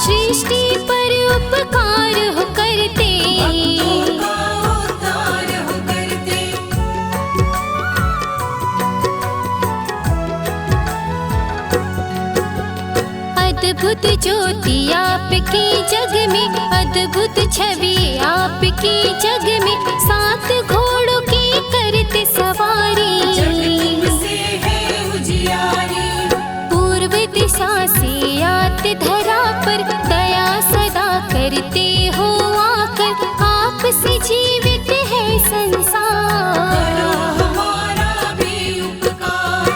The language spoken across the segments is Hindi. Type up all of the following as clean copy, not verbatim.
सृष्टि पर उपकार हो करते, भक्तों का उद्धार हो करते। अद्भुत ज्योति आपकी जग में, अद्भुत छवि आपकी जग में, सात घोड़ों की करते सवारी। जग तुमसे है उजियारी, पूर्व दिशा से आते धरा पर, दया सदा करते हो आकर, आपसे जीवित है संसार। करो हमारा भी उपकार।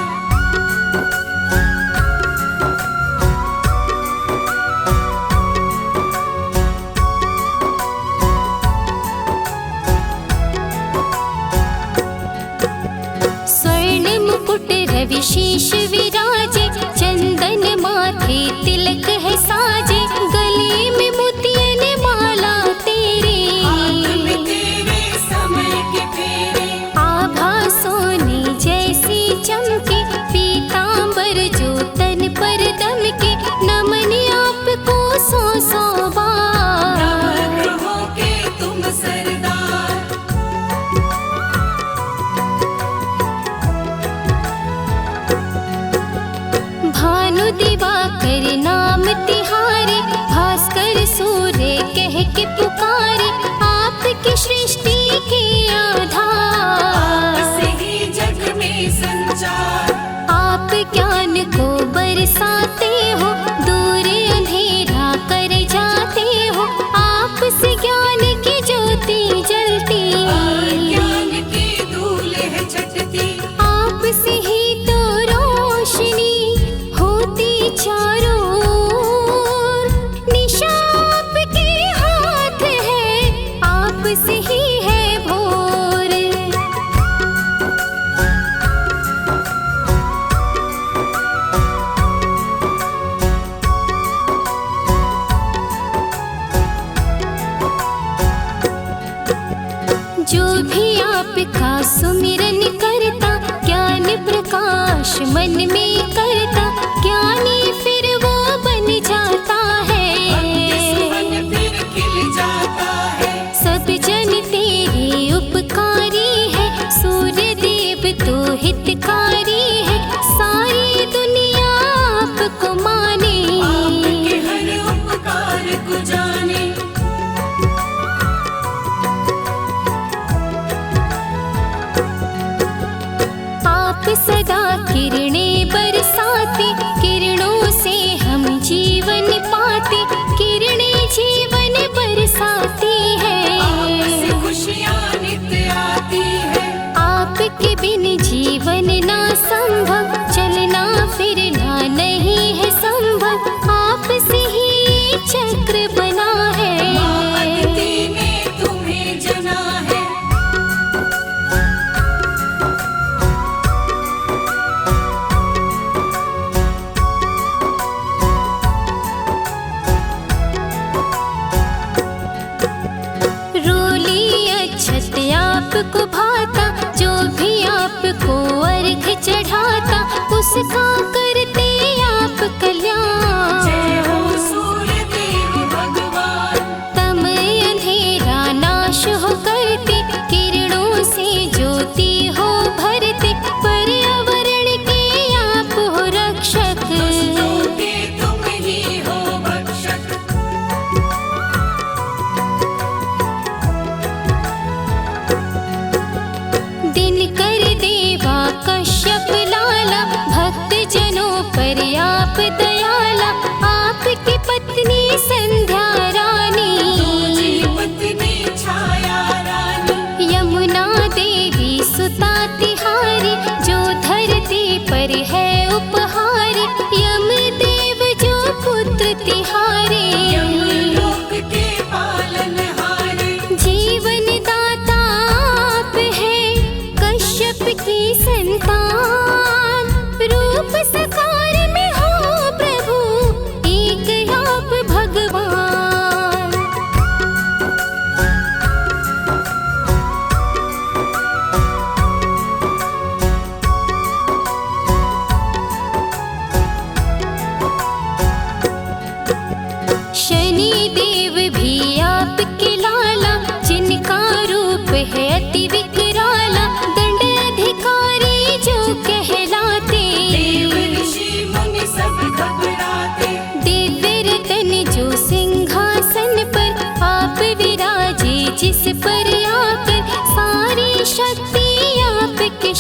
स्वर्ण मुकुट रवि शीश विराजे, चंदन माथे तिलक है साजे, गले में मोतियन माला तेरे। हाथ में तेरे समय के फेरे, आभा सोने जैसी चमके, पीतांबर जो तन पर दमके, नमन आपको सौ सौ बार। नवग्रहों के तुम सरदार। भानु दिवाकर नाम तिहारे, भास्कर सूर्य कह के पुकारे, आपकी सृष्टि के आधार। आपसे ही जग में संचार, आप ज्ञान को बरसाते हो, दूर अंधेरा कर जाते हो, आपसे ज्ञान की ज्योति जलती। ज्ञान की धूल है छटती, आपसे ही तो रोशनी होती चारों ओर, निशा आपके हाथ है, आपसे ही है भोर। जो भी आपका सुमिरन करता, ज्ञान प्रकाश मन में करता, ज्ञानी फिर वो बन जाता है। मन फिर खिल जाता है। सब जन तेरे उपकारी है, सूर्य देव तो हितकारी है, सारी दुनिया आपको माने। आपके हर उपकार को जाने, आप सदा किरणें बरसाते, किरणों से हम जीवन पाते, किरणें जीवन बरसाती आपसे है। खुशियाँ नित्य आती है। आपके बिन जीवन ना संभव, चलना फिरना नहीं है संभव, आपसे ही चक्र बना है। आदिति ने तुम्हें जना है, रोली अक्षत आपको भाता, जो भी आपको अर्घ चढ़ाता, उसका करते आप कल्याण। जय हो सूर्य देव भगवान। तम अंधेरा नाश हो करते, किरणों से ज्योति हो भरते, पर्यावरण के आप हो रक्षक। दुष्टों के तुम ही हो भक्षक, दिन कर देवा कश्यप लाला, भक्त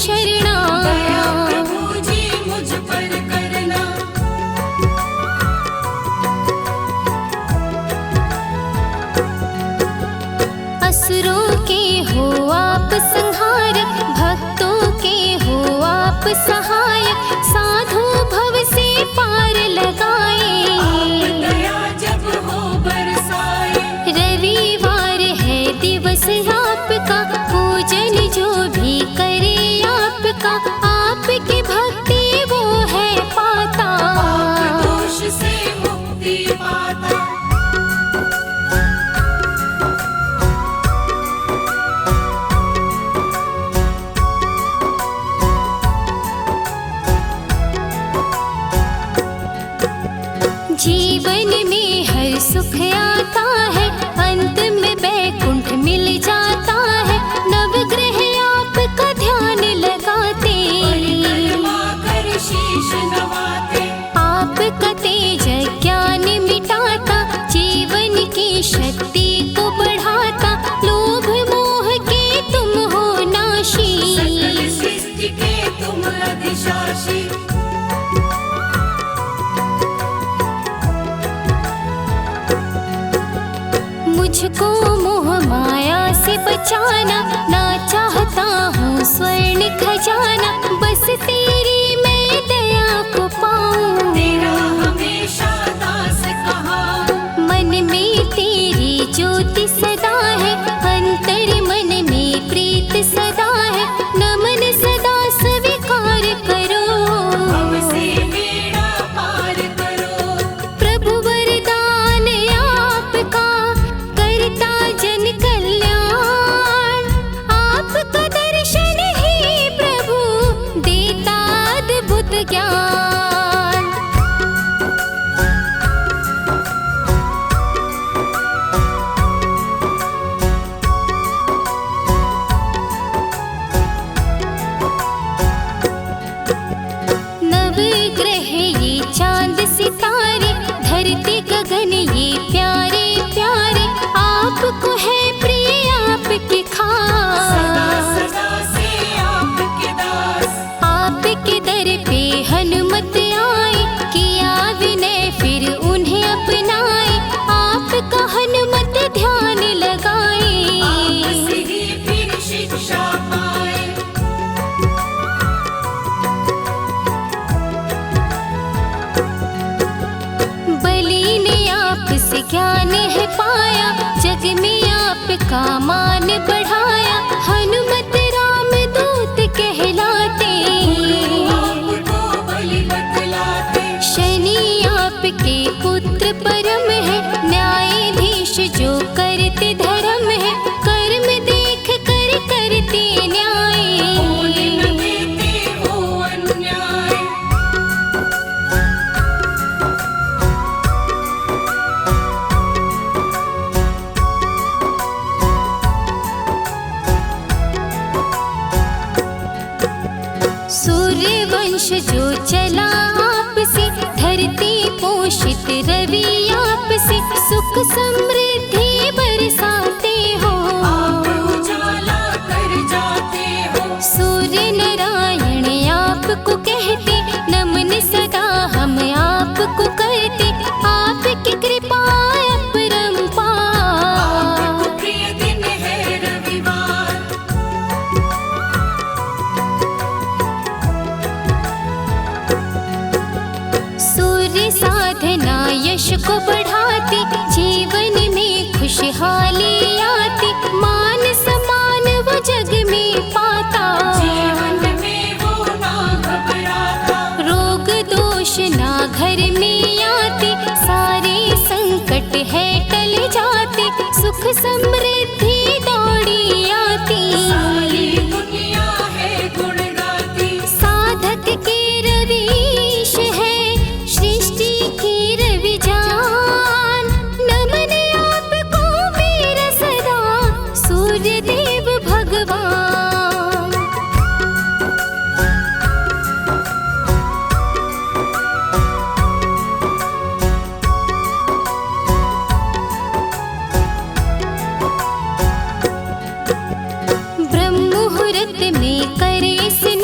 शरणा। दया प्रभु जी मुझ पर करना। असुरों के हो आप संहारक, भक्तों के हो आप सहायक, साधु भव से पार लगाए। दया जब हो बरसाए, रविवार है दिवस आपका, पूजन जो भी करे आपका, आपकी भक्ति वो है पाता। पाप दोष से मुक्ति पाता। जीवन में हर सुख आता है, अंत में बैकुंठ मिल जाता है। नवग्रह आपका ध्यान लगाते, परिक्रमा कर शीश नवाते। आपका तेज ज्ञान मिटाता, जीवन की शक्ति को बढ़ाता। लोभ मोह के तुम हो नाशी, सकल सृष्टि के तुम अधिशासी। मुझको मोह माया से बचाना, ना चाहता हूँ स्वर्ण खजाना। बस तेरी मैं दया को पाऊँ, तेरा हमेशा दास कहाऊं। मन में तेरी ज्योति सदा है, अंतर मन में प्रीत सदा है। नमन सदा स्वीकार करो, भव से बेड़ा पार करो। प्रभु वरदान आपका, करता जन कल्याण। आपका दर्शन ही प्रभु देता अद्भुत ज्ञान। नवग्रह ये चांद सितारे, धरती गगन ये प्यारे प्यारे। आपको है प्रिय आपके खास, सदा सदा से आपके दास। आपके दर पे हनुमत आए, किया विनय फिर उन्हें अपनाए। आपका हनुमत ध्यान लगाए, आपसे ही फिर शिक्षा पाए। बलि ने आपसे ज्ञान है पाया, जग में आपका मान बढ़ाया। हनुमत राम दूत कहलाते, आपको बलि बतलाते। शनि आपके पुत्र परम है, न्यायाधीश जो करते धर्म है। कर्म देख कर करते न्याय, होने न देते हो अन्याय। सूर्य वंश जो चला आपसे, धरती पोषित रवि आपसे। सुख समृद्धि बरसाते हो, आप उजाला कर जाते हो। सूर्य नारायण आपको कहते, नमन सदा हम आपको करते। आपकी कृपा अपरंपार, आपको प्रिय दिन है रविवार। सूर्य साधना यश को बढ़ाती, जीवन में खुशहाली आती। मान सम्मान वो जग में पाता, जीवन में वो ना घबराता। रोग दोष ना घर में आते। सारे संकट है टल जाते, सुख समृद्धि दौड़ी आती। सारी दुनिया है गुण गाती। साधक के रवीश है, सृष्टि की रवि जान। नमन आपको मेरा सदा, सूर्य देव भगवान। ब्रह्म मुहूर्त में करे स्नान,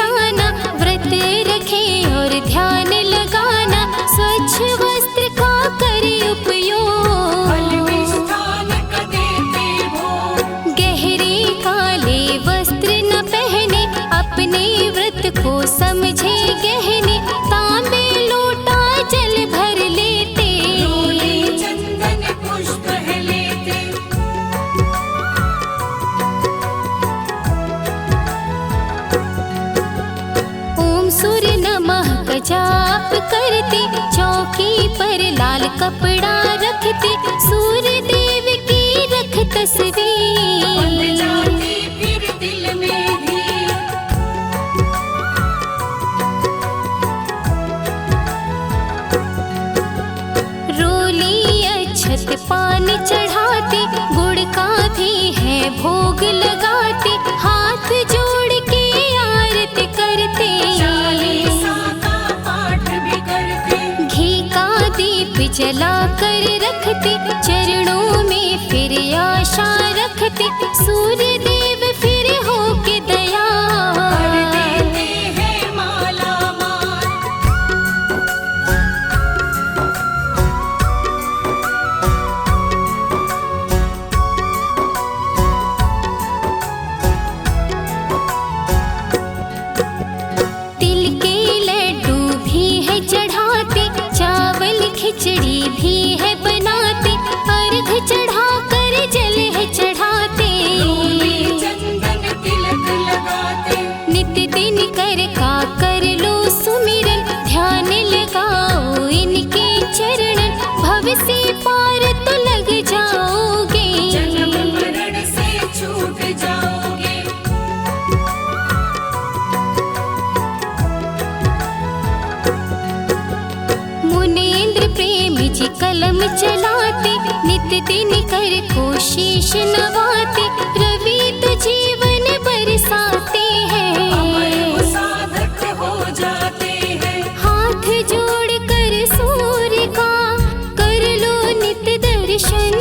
कपड़ा रखते, सूर्य देव की रख बंध तस्वीर। जाती फिर दिल में भी। रोली अक्षत पान चढ़ाते, गुड़ का भी है भोग लगाते, हाथ जोड़ के आरती करते। चालीसा का पाठ भी करते। घी का दीप जला कर रखते, चरणों में फिर आशा रखते, सूर्य देव फिर हो के दया। कर देते हैं माला माल। तिल के लड्डू भी है चढ़ाते, चावल खिचड़ी भी है बनाते, अर्घ चढ़ा कर जल है चढ़ाते। रोली चंदन तिलक लगाते। नित्य दिन कर लो सुमिरन, ध्यान लगाओ इनके चरणन, भव से पार तो लग जाओगे। जन्म मरण से छूट जाओगे। मुनीन्द्र प्रेम जी कलम चलाते, नित्य दिन कर कोशिश नवाते, रवि तो जीवन बरसाते अमर हैं। वो साधक हो जाते हैं। हाथ जोड़ कर सूर्य का कर लो नित्य दर्शन,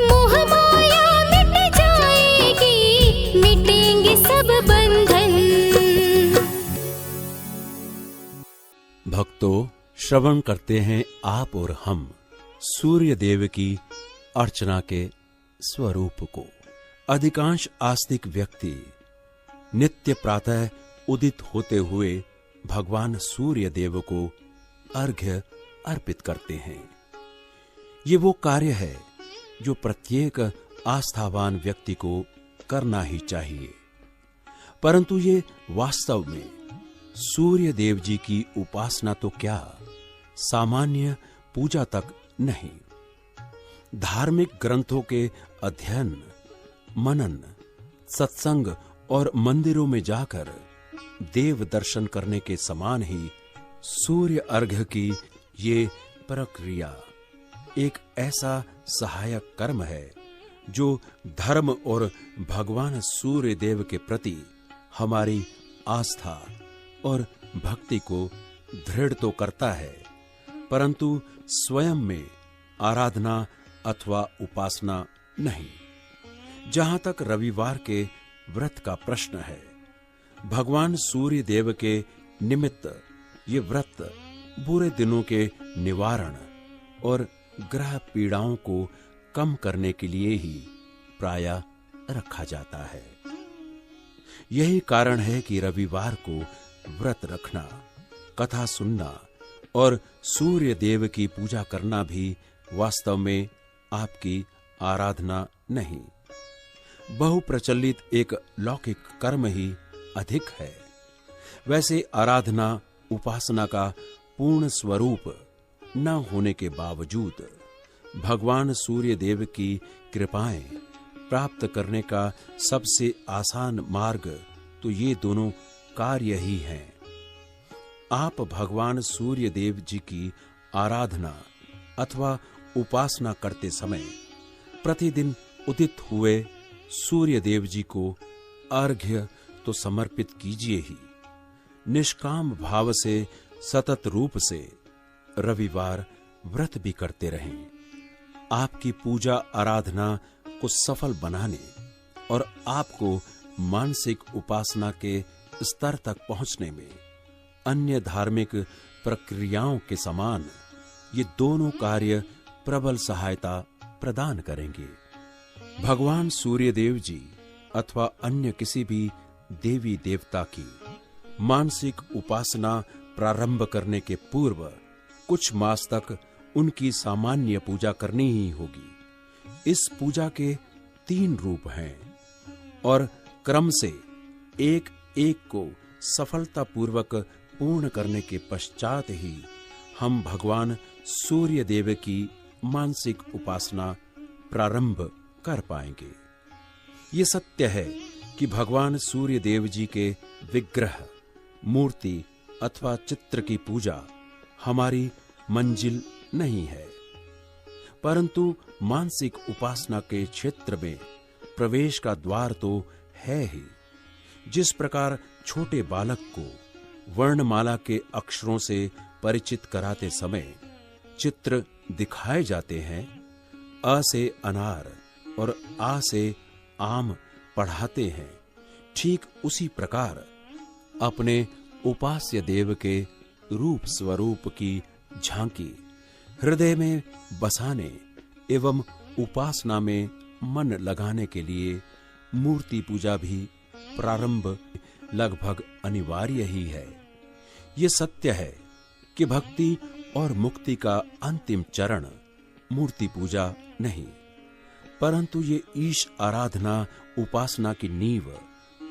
मोह माया मिट जाएगी, मिटेंगे सब बंधन। भक्तों, श्रवण करते हैं आप और हम सूर्य देव की अर्चना के स्वरूप को। अधिकांश आस्तिक व्यक्ति नित्य प्रातः उदित होते हुए भगवान सूर्य देव को अर्घ्य अर्पित करते हैं। ये वो कार्य है जो प्रत्येक आस्थावान व्यक्ति को करना ही चाहिए, परंतु ये वास्तव में सूर्य देव जी की उपासना तो क्या, सामान्य पूजा तक नहीं। धार्मिक ग्रंथों के अध्ययन, मनन, सत्संग और मंदिरों में जाकर देव दर्शन करने के समान ही सूर्य अर्घ्य की ये प्रक्रिया एक ऐसा सहायक कर्म है जो धर्म और भगवान सूर्य देव के प्रति हमारी आस्था और भक्ति को दृढ़ तो करता है, परंतु स्वयं में आराधना अथवा उपासना नहीं। जहां तक रविवार के व्रत का प्रश्न है, भगवान सूर्य देव के निमित्त ये व्रत बुरे दिनों के निवारण और ग्रह पीड़ाओं को कम करने के लिए ही प्रायः रखा जाता है। यही कारण है कि रविवार को व्रत रखना, कथा सुनना और सूर्य देव की पूजा करना भी वास्तव में आपकी आराधना नहीं, बहुप्रचलित एक लौकिक कर्म ही अधिक है। वैसे आराधना उपासना का पूर्ण स्वरूप न होने के बावजूद भगवान सूर्य देव की कृपाएं प्राप्त करने का सबसे आसान मार्ग तो ये दोनों कार्य ही हैं। आप भगवान सूर्य देव जी की आराधना अथवा उपासना करते समय प्रतिदिन उदित हुए सूर्य देव जी को अर्घ्य तो समर्पित कीजिए ही, निष्काम भाव से सतत रूप से रविवार व्रत भी करते रहें। आपकी पूजा आराधना को सफल बनाने और आपको मानसिक उपासना के स्तर तक पहुंचने में अन्य धार्मिक प्रक्रियाओं के समान ये दोनों कार्य प्रबल सहायता प्रदान करेंगे। भगवान सूर्य देव जी अथवा अन्य किसी भी देवी देवता की मानसिक उपासना प्रारंभ करने के पूर्व कुछ मास तक उनकी सामान्य पूजा करनी ही होगी। इस पूजा के 3 रूप हैं और क्रम से एक एक को सफलतापूर्वक पूर्ण करने के पश्चात ही हम भगवान सूर्य देव की मानसिक उपासना प्रारंभ कर पाएंगे। ये सत्य है कि भगवान सूर्य देव जी के विग्रह, मूर्ति अथवा चित्र की पूजा हमारी मंजिल नहीं है, परंतु मानसिक उपासना के क्षेत्र में प्रवेश का द्वार तो है ही। जिस प्रकार छोटे बालक को वर्णमाला के अक्षरों से परिचित कराते समय चित्र दिखाए जाते हैं, अ से अनार और आ से आम पढ़ाते हैं, ठीक उसी प्रकार अपने उपास्य देव के रूप स्वरूप की झांकी हृदय में बसाने एवं उपासना में मन लगाने के लिए मूर्ति पूजा भी प्रारंभ लगभग अनिवार्य ही है। ये सत्य है कि भक्ति और मुक्ति का अंतिम चरण मूर्ति पूजा नहीं, परंतु ये ईश आराधना उपासना की नींव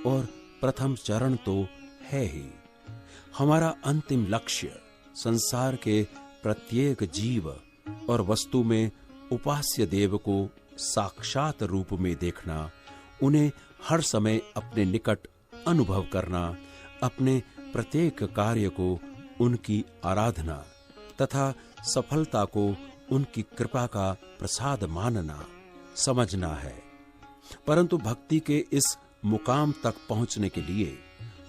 और प्रथम चरण तो है ही। हमारा अंतिम लक्ष्य संसार के प्रत्येक जीव और वस्तु में उपास्य देव को साक्षात रूप में देखना, उन्हें हर समय अपने निकट अनुभव करना, अपने प्रत्येक कार्य को उनकी आराधना तथा सफलता को उनकी कृपा का प्रसाद मानना, समझना है। परंतु भक्ति के इस मुकाम तक पहुंचने के लिए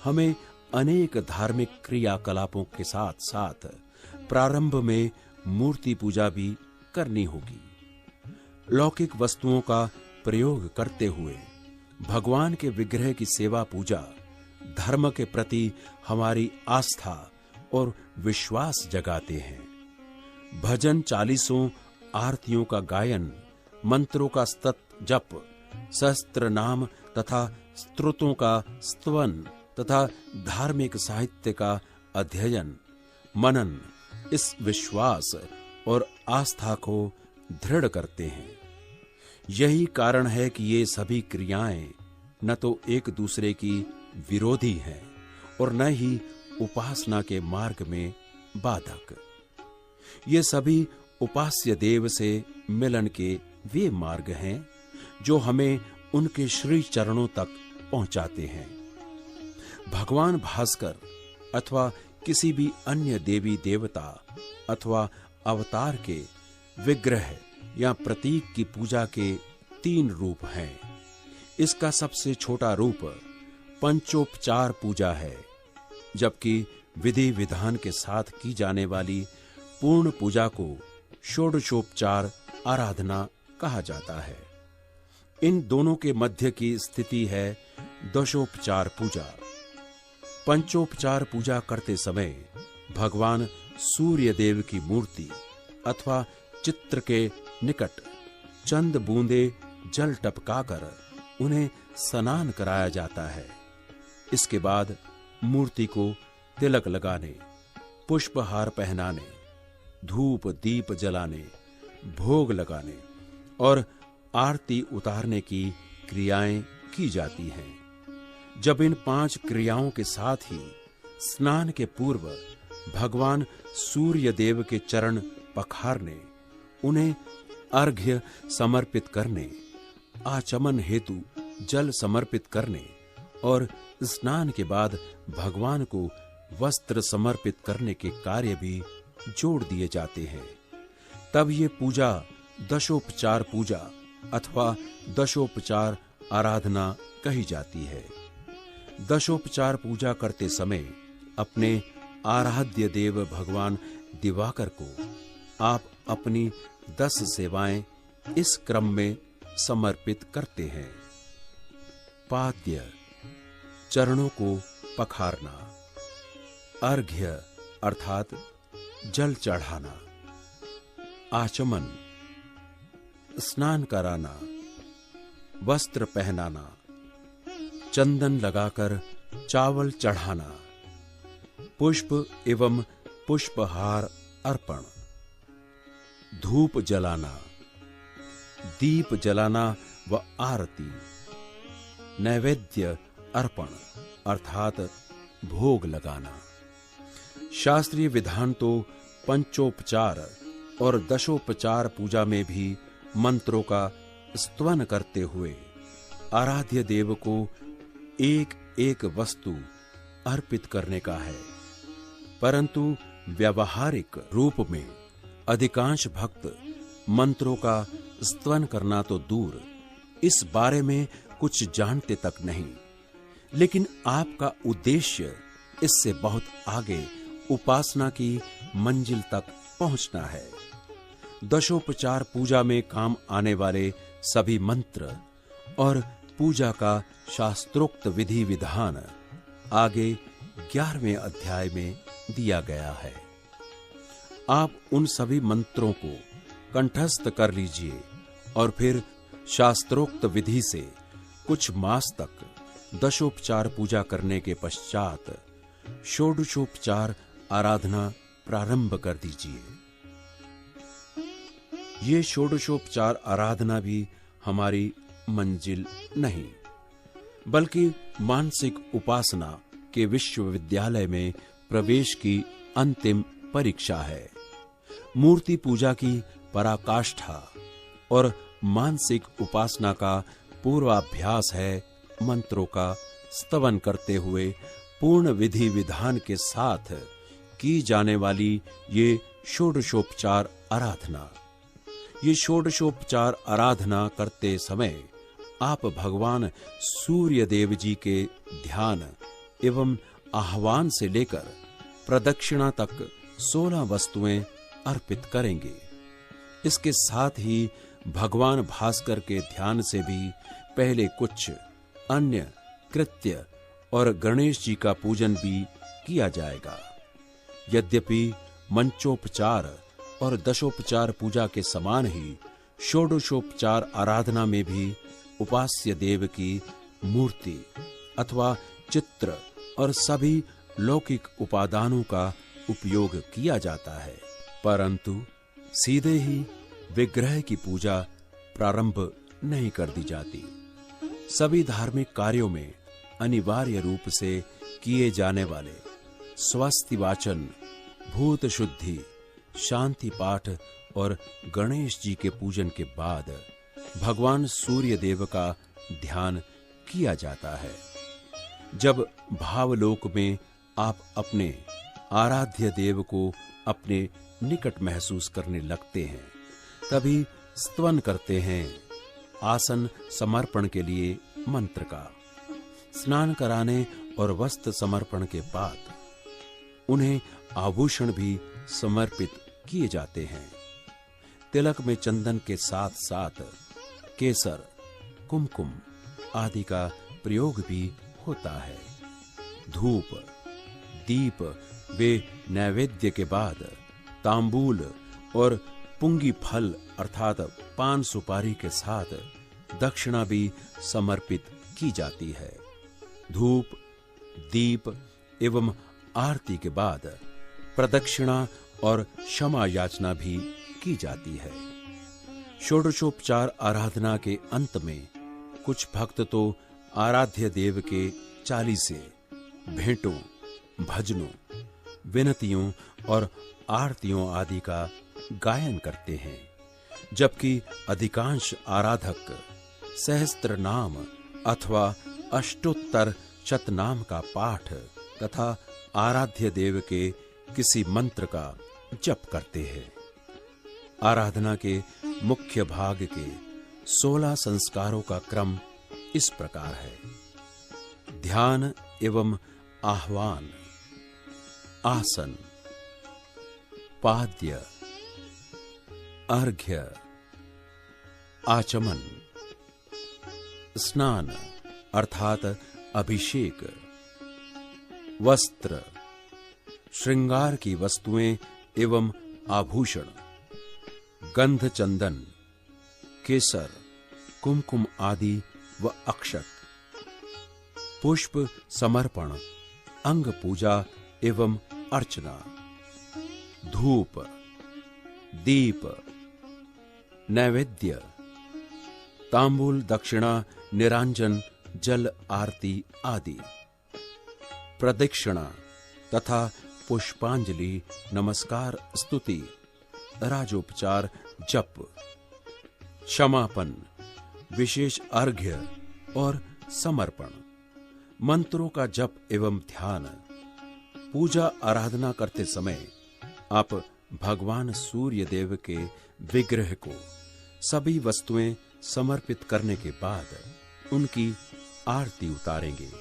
हमें अनेक धार्मिक क्रियाकलापों के साथ साथ प्रारंभ में मूर्ति पूजा भी करनी होगी। लौकिक वस्तुओं का प्रयोग करते हुए भगवान के विग्रह की सेवा पूजा धर्म के प्रति हमारी आस्था और विश्वास जगाते हैं। भजन, चालीसों, आरतियों का गायन, मंत्रों का सतत जप, सहस्त्र नाम तथा स्तोत्रों का स्तवन तथा धार्मिक साहित्य का अध्ययन, मनन इस विश्वास और आस्था को दृढ़ करते हैं। यही कारण है कि ये सभी क्रियाएं न तो एक दूसरे की विरोधी हैं और न ही उपासना के मार्ग में बाधक। ये सभी उपास्य देव से मिलन के वे मार्ग हैं जो हमें उनके श्री चरणों तक पहुंचाते हैं। भगवान भास्कर अथवा किसी भी अन्य देवी देवता अथवा अवतार के विग्रह या प्रतीक की पूजा के 3 रूप हैं। इसका सबसे छोटा रूप पंचोपचार पूजा है, जबकि विधि विधान के साथ की जाने वाली पूर्ण पूजा को षोडशोपचार आराधना कहा जाता है। इन दोनों के मध्य की स्थिति है दशोपचार पूजा। पंचोपचार पूजा करते समय भगवान सूर्य देव की मूर्ति अथवा चित्र के निकट चंद बूंदे जल टपकाकर उन्हें स्नान कराया जाता है। इसके बाद मूर्ति को तिलक लगाने, पुष्पहार पहनाने, धूप दीप जलाने, भोग लगाने और आरती उतारने की क्रियाएं की जाती हैं। जब इन 5 क्रियाओं के साथ ही स्नान के पूर्व भगवान सूर्य देव के चरण पखारने, उन्हें अर्घ्य समर्पित करने, आचमन हेतु जल समर्पित करने और स्नान के बाद भगवान को वस्त्र समर्पित करने के कार्य भी जोड़ दिए जाते हैं, तब ये पूजा दशोपचार पूजा अथवा दशोपचार आराधना कही जाती है। दशोपचार पूजा करते समय अपने आराध्य देव भगवान दिवाकर को आप अपनी 10 सेवाएं इस क्रम में समर्पित करते हैं। पाद्य, चरणों को पखारना। अर्घ्य अर्थात जल चढ़ाना। आचमन, स्नान कराना, वस्त्र पहनाना, चंदन लगाकर चावल चढ़ाना, पुष्प एवं पुष्पहार अर्पण, धूप जलाना, दीप जलाना व आरती, नैवेद्य अर्पण अर्थात भोग लगाना। शास्त्रीय विधान तो पंचोपचार और दशोपचार पूजा में भी मंत्रों का स्तवन करते हुए आराध्य देव को एक एक वस्तु अर्पित करने का है। परंतु व्यावहारिक रूप में अधिकांश भक्त मंत्रों का स्तवन करना तो दूर, इस बारे में कुछ जानते तक नहीं। लेकिन आपका उद्देश्य इससे बहुत आगे उपासना की मंजिल तक पहुंचना है। दशोपचार पूजा में काम आने वाले सभी मंत्र और पूजा का शास्त्रोक्त विधि विधान आगे 11वें अध्याय में दिया गया है। आप उन सभी मंत्रों को कंठस्थ कर लीजिए और फिर शास्त्रोक्त विधि से कुछ मास तक दशोपचार पूजा करने के पश्चात षोडशोपचार आराधना प्रारंभ कर दीजिए। ये षोडशोपचार आराधना भी हमारी मंजिल नहीं, बल्कि मानसिक उपासना के विश्वविद्यालय में प्रवेश की अंतिम परीक्षा है। मूर्ति पूजा की पराकाष्ठा और मानसिक उपासना का पूर्वाभ्यास है मंत्रों का स्तवन करते हुए पूर्ण विधि विधान के साथ की जाने वाली ये षोडशोपचार आराधना। ये षोडशोपचार आराधना करते समय आप भगवान सूर्य देव जी के ध्यान एवं आह्वान से लेकर प्रदक्षिणा तक 16 वस्तुएं अर्पित करेंगे। इसके साथ ही भगवान भास्कर के ध्यान से भी पहले कुछ अन्य कृत्य और गणेश जी का पूजन भी किया जाएगा। यद्यपि मंचोपचार और दशोपचार पूजा के समान ही षोडशोपचार आराधना में भी उपास्य देव की मूर्ति अथवा चित्र और सभी लौकिक उपादानों का उपयोग किया जाता है, परंतु सीधे ही विग्रह की पूजा प्रारंभ नहीं कर दी जाती। सभी धार्मिक कार्यों में अनिवार्य रूप से किए जाने वाले स्वस्ति वाचन, भूत शुद्धि, शांति पाठ और गणेश जी के पूजन के बाद भगवान सूर्य देव का ध्यान किया जाता है। जब भावलोक में आप अपने आराध्य देव को अपने निकट महसूस करने लगते हैं, तभी स्तवन करते हैं आसन समर्पण के लिए मंत्र का। स्नान कराने और वस्त्र समर्पण के बाद उन्हें आभूषण भी समर्पित किए जाते हैं। तिलक में चंदन के साथ साथ केसर, कुमकुम आदि का प्रयोग भी होता है। धूप, दीप वे नैवेद्य के बाद तांबूल और पुंगी फल अर्थात पान सुपारी के साथ दक्षिणा भी समर्पित की जाती है। धूप, दीप एवं आरती के बाद प्रदक्षिणा और क्षमा याचना भी की जाती है। षोडशोपचार आराधना के अंत में कुछ भक्त तो आराध्य देव के चालीसे, भेंटों, भजनों, विनतियों और आरतियों आदि का गायन करते हैं, जबकि अधिकांश आराधक सहस्त्र नाम अथवा अष्टोत्तर शतनाम का पाठ तथा आराध्य देव के किसी मंत्र का जप करते हैं। आराधना के मुख्य भाग के 16 संस्कारों का क्रम इस प्रकार है: ध्यान एवं आह्वान, आसन, पाद्य, अर्घ्य, आचमन, स्नान अर्थात अभिषेक, वस्त्र, श्रृंगार की वस्तुएं एवं आभूषण, गंध चंदन, केसर, कुमकुम आदि व अक्षत, पुष्प समर्पण, अंग पूजा एवं अर्चना, धूप, दीप, नैवेद्य, तांबूल, दक्षिणा, निरांजन, जल आरती आदि, प्रदक्षिणा तथा पुष्पांजलि, नमस्कार, स्तुति, राजोपचार, जप, क्षमापन, विशेष अर्घ्य और समर्पण, मंत्रों का जप एवं ध्यान। पूजा आराधना करते समय आप भगवान सूर्य देव के विग्रह को सभी वस्तुएं समर्पित करने के बाद उनकी आरती उतारेंगे।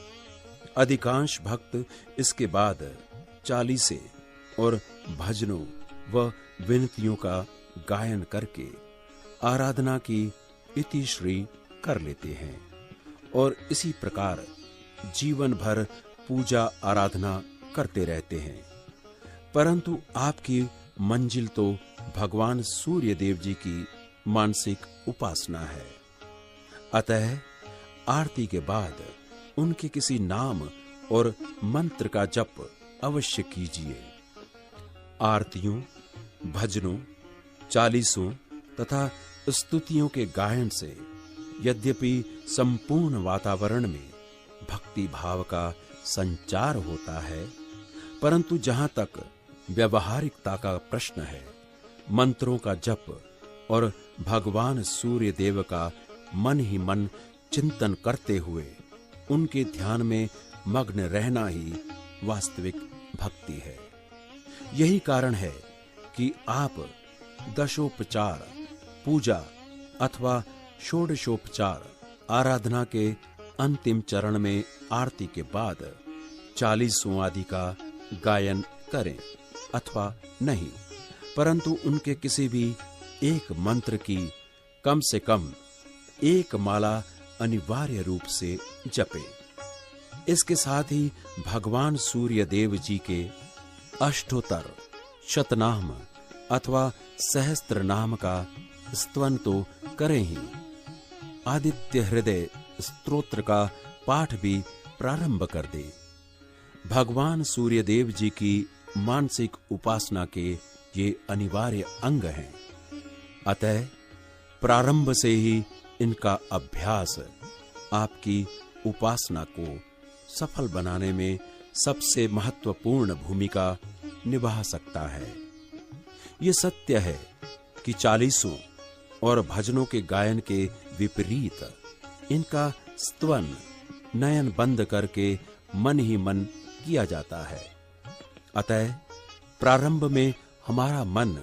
अधिकांश भक्त इसके बाद चालीसे और भजनों व विनतियों का गायन करके आराधना की इतिश्री कर लेते हैं और इसी प्रकार जीवन भर पूजा आराधना करते रहते हैं। परंतु आपकी मंजिल तो भगवान सूर्य देव जी की मानसिक उपासना है। अतः आरती के बाद उनके किसी नाम और मंत्र का जप अवश्य कीजिए। आरतियों, भजनों, चालीसों तथा स्तुतियों के गायन से यद्यपि संपूर्ण वातावरण में भक्ति भाव का संचार होता है, परंतु जहां तक व्यवहारिकता का प्रश्न है, मंत्रों का जप और भगवान सूर्य देव का मन ही मन चिंतन करते हुए उनके ध्यान में मग्न रहना ही वास्तविक भक्ति है। यही कारण है कि आप दशोपचार पूजा अथवा षोडशोपचार आराधना के अंतिम चरण में आरती के बाद 40 आदि का गायन करें अथवा नहीं, परंतु उनके किसी भी एक मंत्र की कम से कम एक माला अनिवार्य रूप से जपें। इसके साथ ही भगवान सूर्य देव जी के अष्टोत्तर शतनाम अथवा सहस्त्र नाम का स्तवन तो करें ही, आदित्य हृदय स्तोत्र का पाठ भी प्रारंभ कर दे। भगवान सूर्य देव जी की मानसिक उपासना के ये अनिवार्य अंग हैं। अतः प्रारंभ से ही इनका अभ्यास आपकी उपासना को सफल बनाने में सबसे महत्वपूर्ण भूमिका निभा सकता है। ये सत्य है कि चालीसों और भजनों के गायन के विपरीत इनका स्तवन नयन बंद करके मन ही मन किया जाता है। अतः प्रारंभ में हमारा मन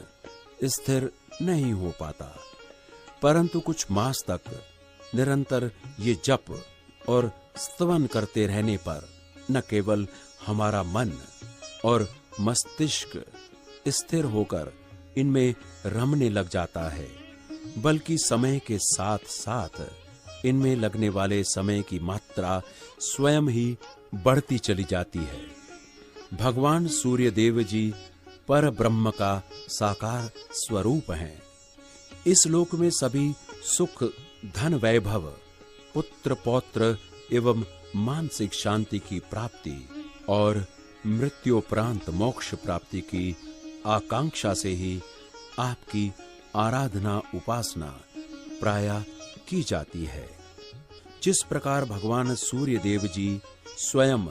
स्थिर नहीं हो पाता, परंतु कुछ मास तक निरंतर ये जप और स्तवन करते रहने पर न केवल हमारा मन और मस्तिष्क स्थिर होकर इनमें रमने लग जाता है, बल्कि समय के साथ साथ इनमें लगने वाले समय की मात्रा स्वयं ही बढ़ती चली जाती है। भगवान सूर्य देव जी पर ब्रह्म का साकार स्वरूप हैं। इस लोक में सभी सुख, धन, वैभव, पुत्र पौत्र एवं मानसिक शांति की प्राप्ति और मृत्योपरांत मोक्ष प्राप्ति की आकांक्षा से ही आपकी आराधना उपासना प्रायः की जाती है। जिस प्रकार भगवान सूर्य देव जी स्वयं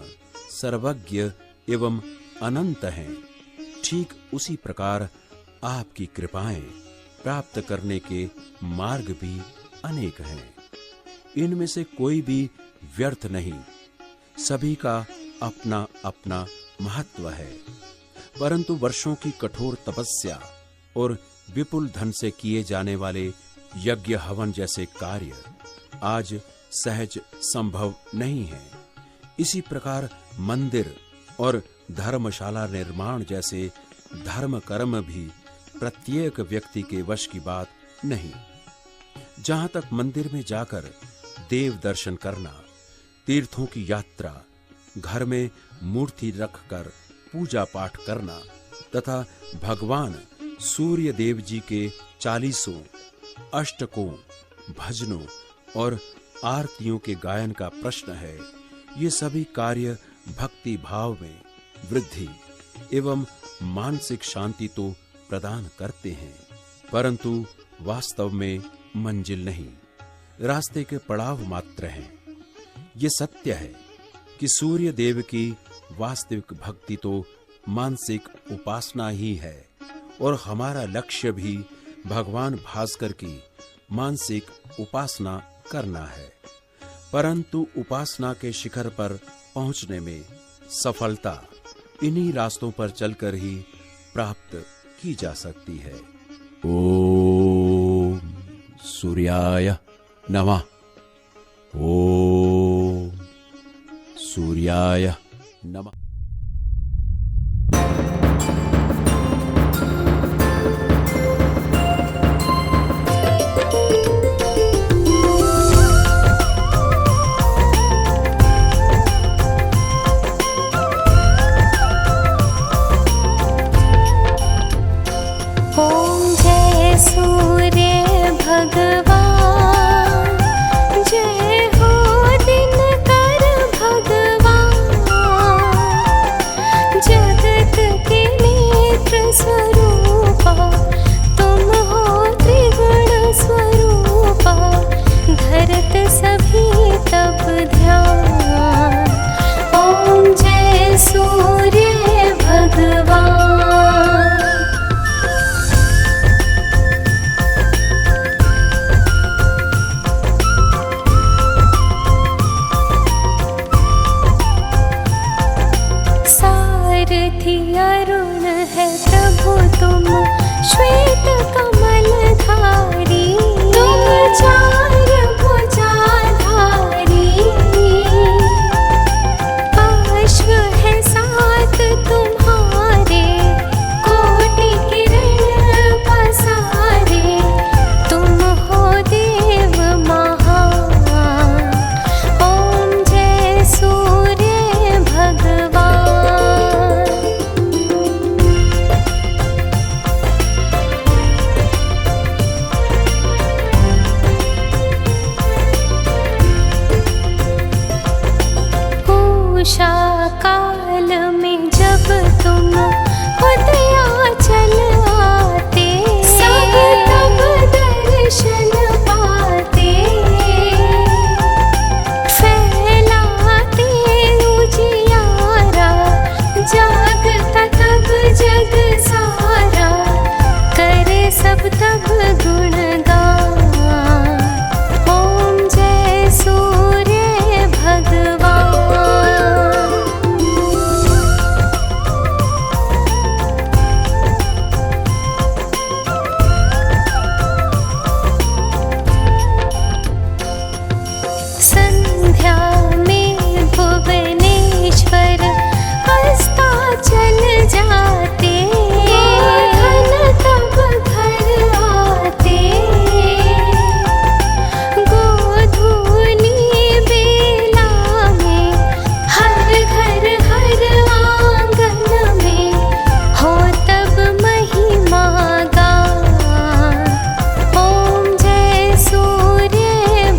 सर्वज्ञ एवं अनंत हैं, ठीक उसी प्रकार आपकी कृपाएं प्राप्त करने के मार्ग भी अनेक हैं। इनमें से कोई भी व्यर्थ नहीं, सभी का अपना अपना महत्व है। परंतु वर्षों की कठोर तपस्या और विपुल धन से किए जाने वाले यज्ञ हवन जैसे कार्य आज सहज संभव नहीं है। इसी प्रकार मंदिर और धर्मशाला निर्माण जैसे धर्म कर्म भी प्रत्येक व्यक्ति के वश की बात नहीं। जहां तक मंदिर में जाकर देव दर्शन करना, तीर्थों की यात्रा, घर में मूर्ति रखकर पूजा पाठ करना तथा भगवान सूर्य देव जी के 40 अष्टकों, भजनों और आरतियों के गायन का प्रश्न है, ये सभी कार्य भक्ति भाव में वृद्धि एवं मानसिक शांति तो प्रदान करते हैं, परंतु वास्तव में मंजिल नहीं, रास्ते के पड़ाव मात्र हैं। ये सत्य है कि सूर्य देव की वास्तविक भक्ति तो मानसिक उपासना ही है और हमारा लक्ष्य भी भगवान भास्कर की मानसिक उपासना करना है। परंतु उपासना के शिखर पर पहुंचने में सफलता इन्हीं रास्तों पर चलकर ही प्राप्त की जा सकती है। ओम सूर्याय नमः। ओम सूर्याय नमः। ओम जय सूर्य भगवान, जय हो दिनकर भगवान, जगत के नेत्र स्वरूपा तुम हो त्रिगुण स्वरूपा, धरत सभी तब ध्यान। ओम जय सूर्य भगवान। सारथी अरुण है प्रभु तुम, श्वेत कमल धारी, तुम चार भुजाधारी, अश्व है सात तुम्हारे, कोटि किरण पसारे, तुम हो देव महान। ओम जय सूर्य भगवान। उषा काल में जब तुम उदयाचल आते, सब तब दर्शन पाते, फैलाते उजियारा, जागता तब जग सारा, करे सब तब गुणगान। ओम जय सूर्य भगवान। संध्या में भुवनेश्वर अस्ताचल जाते, धन तब घर आते, गोधूली बेला में हर घर हर आंगन में हो तब महिमा गान। ओम जय सूर्य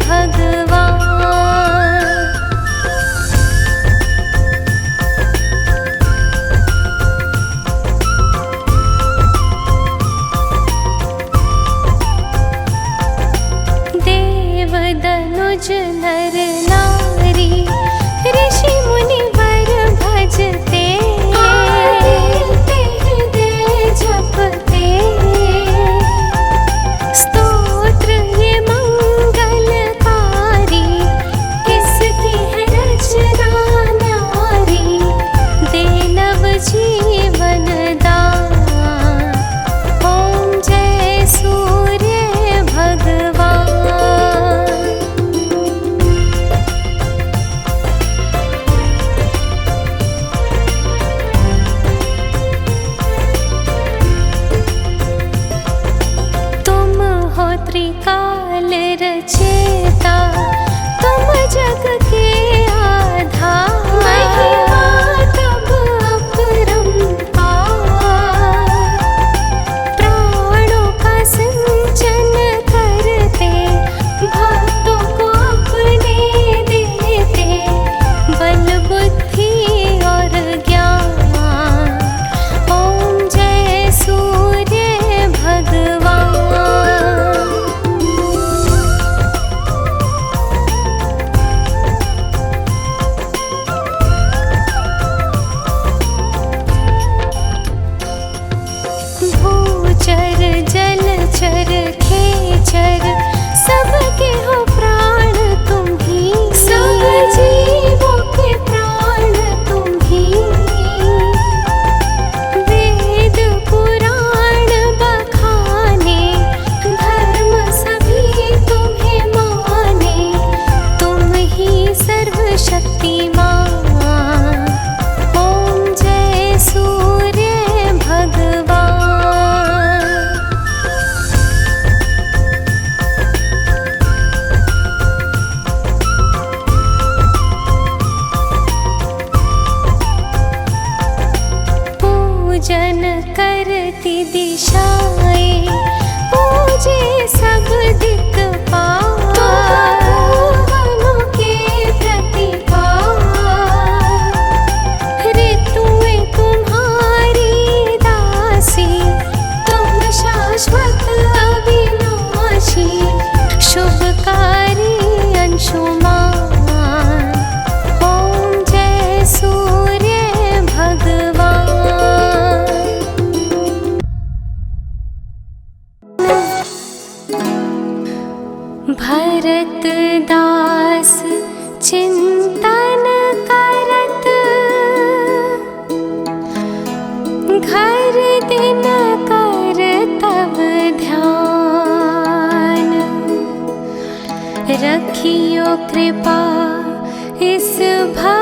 भगवान। देव दनुज नर नारी, ऋषि मुनि वर भजते, आदित्य हृदय जपते, स्तोत्र ये मंगलकारी, किसकी है रचना न्यारी, दे नव जीवन दान। ओम जय सूर्य भगवान। भरत दास चिंतन करत, घर दिन कर तब ध्यान। रखियो कृपा इस भक्त